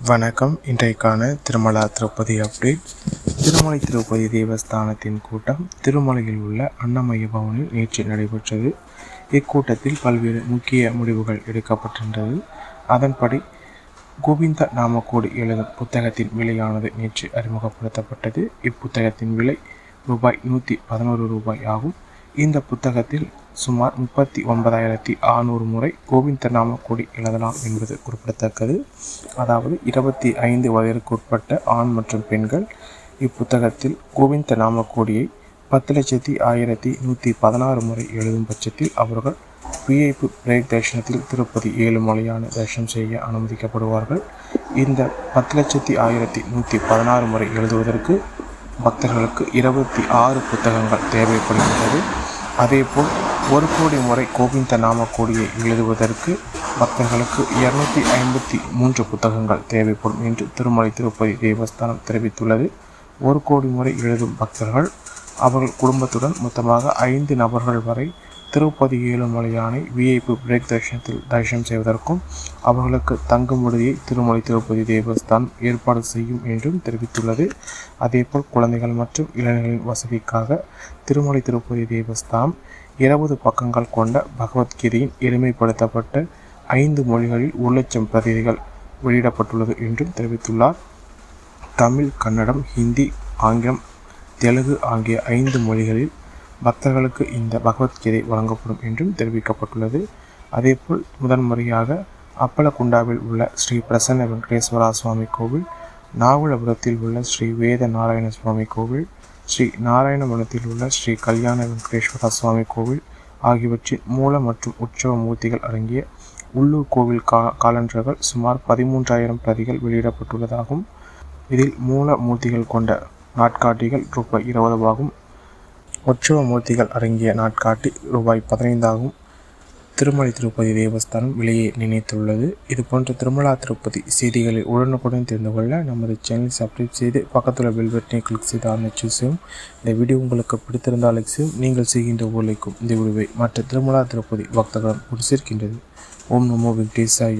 வணக்கம். இன்றைக்கான திருமலா திருப்பதி அப்டேட். திருமலை திருப்பதி தேவஸ்தானத்தின் கூட்டம் திருமலையில் உள்ள அன்னமய பவனில் நேற்று நடைபெற்றது. இக்கூட்டத்தில் பல்வேறு முக்கிய முடிவுகள் எடுக்கப்பட்டிருந்தது. அதன்படி கோவிந்த நாமக்கோடி எழுதும் புத்தகத்தின் விலையானது நேற்று அறிமுகப்படுத்தப்பட்டது. இப்புத்தகத்தின் விலை ரூபாய் 111 ஆகும். இந்த புத்தகத்தில் சுமார் 39,600 முறை கோவிந்த நாமக்கோடி எழுதலாம் என்பது குறிப்பிடத்தக்கது. அதாவது 25 வயதிற்குட்பட்ட ஆண் மற்றும் பெண்கள் இப்புத்தகத்தில் கோவிந்த நாமக்கோடியை 10,01,116 முறை எழுதும் பட்சத்தில் அவர்கள் விஐபி பிரேக் தரிசனத்தில் திருப்பதி ஏழுமலையான தரிசனம் செய்ய அனுமதிக்கப்படுவார்கள். இந்த 10,01,116 முறை எழுதுவதற்கு பக்தர்களுக்கு 26 புத்தகங்கள் தேவைப்படுகின்றது. அதேபோல் 1 கோடி முறை கோவிந்த நாமக்கோடியை எழுதுவதற்கு பக்தர்களுக்கு 253 புத்தகங்கள் தேவைப்படும் என்று திருமலை திருப்பதி தேவஸ்தானம் தெரிவித்துள்ளது. 1 கோடி முறை எழுதும் பக்தர்கள் அவர்கள் குடும்பத்துடன் மொத்தமாக 5 நபர்கள் வரை திருப்பதி ஏழுமலையானை விஐபி பிரேக் தரிசனத்தில் தரிசனம் செய்வதற்கும் அவர்களுக்கு தங்கும் விடுதியை திருமலை திருப்பதி தேவஸ்தானம் ஏற்பாடு செய்யும் என்றும் தெரிவித்துள்ளது. அதேபோல் குழந்தைகள் மற்றும் இளைஞர்களின் வசதிக்காக திருமலை திருப்பதி தேவஸ்தானம் 20 பக்கங்கள் கொண்ட பகவத்கீதையின் எளிமைப்படுத்தப்பட்ட 5 மொழிகளில் 1,00,000 பிரதிகள் வெளியிடப்பட்டுள்ளது என்றும் தெரிவித்துள்ளார். தமிழ், கன்னடம், ஹிந்தி, ஆங்கிலம், தெலுங்கு ஆகிய 5 மொழிகளில் பக்தர்களுக்கு இந்த பகவத்கீதை வழங்கப்படும் என்றும் தெரிவிக்கப்பட்டுள்ளது. அதேபோல் முதன்முறையாக அப்பலகுண்டாவில் உள்ள ஸ்ரீ பிரசன்ன வெங்கடேஸ்வரா சுவாமி கோவில், நாவலபுரத்தில் உள்ள ஸ்ரீ வேத நாராயண சுவாமி கோவில், ஸ்ரீ நாராயணபுரத்தில் உள்ள ஸ்ரீ கல்யாண வெங்கடேஸ்வரா சுவாமி கோவில் ஆகியவற்றின் மூல மற்றும் உற்சவ மூர்த்திகள் அடங்கிய உள்ளூர் கோவில் காலண்டர்கள் சுமார் 13,000 பிரதிகள் வெளியிடப்பட்டுள்ளதாகும். இதில் மூல மூர்த்திகள் கொண்ட நாட்காட்டிகள் ரூபாய் 20 ஆகும். உற்சவ மூர்த்திகள் அடங்கிய நாட்காட்டி ரூபாய் 15 ஆகும். திருமலை திருப்பதி தேவஸ்தானம் விலையை நிர்ணயித்துள்ளது. இதுபோன்ற திருமலா திருப்பதி செய்திகளை உடனுக்குடன் தெரிந்து கொள்ள நமது சேனலை சப்ஸ்கிரைப் செய்து பக்கத்தில் பெல் பட்டனை கிளிக் செய்து ஆன்லைன் செய்யும். இந்த வீடியோ உங்களுக்கு பிடித்திருந்தால் லைக் செய்யும். நீங்கள் செய்கின்ற ஊழைக்கும் இந்த வீடியோவை மற்ற திருமலா திருப்பதி பக்தர்களும் சேர்க்கின்றது. ஓம் நமோ வெங்கடேசாய.